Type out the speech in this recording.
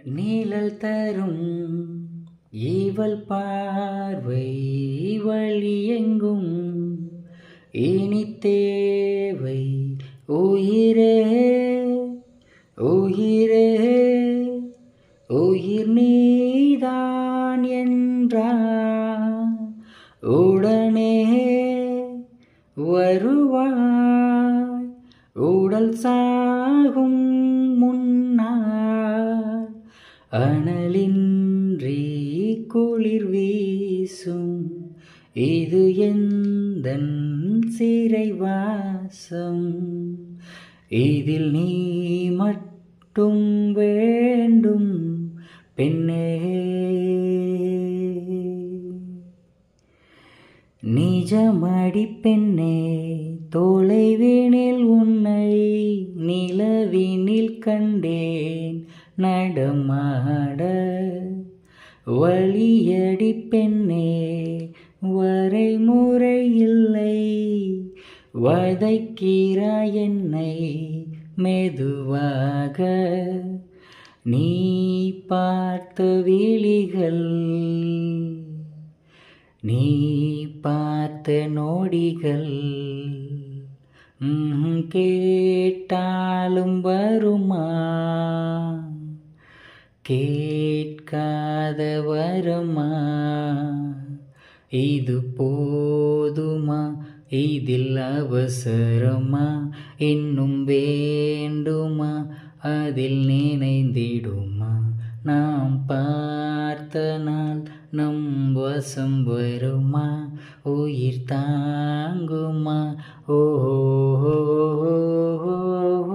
நீழல் தரும் ஈவல் பார்வை வழியெங்கும் இனி தேவை உயிரே உயிரே உயிர் நீதான் என்றார் உடனே வருவாய் உடல் சாகும் முன்னால் அனலின்றி குளிர் வீசும் இது எந்தன் சிறைவாசம் இதில் நீ மட்டும் வேண்டும் பெண்ணே நிஜமடி பெண்ணே தொலைவினில் உன்னை நிலவினில் கண்டேன் நடமாட வழியடி பெண்ணே வரைமுறை இல்லை வதைக்கிறாய் என்னை மெதுவாக நீ பார்த்த விழிகள் நீ பார்த்த நொடிகள் கேட்டாலும் வருமா கேட்காத வருமா இது போதுமா இதில் அவசரமா இன்னும் வேண்டுமா அதில் நினைந்திடுமா நாம் பார்த்த நாள் நம் வசம் வருமா உயிர் தாங்குமா ஓ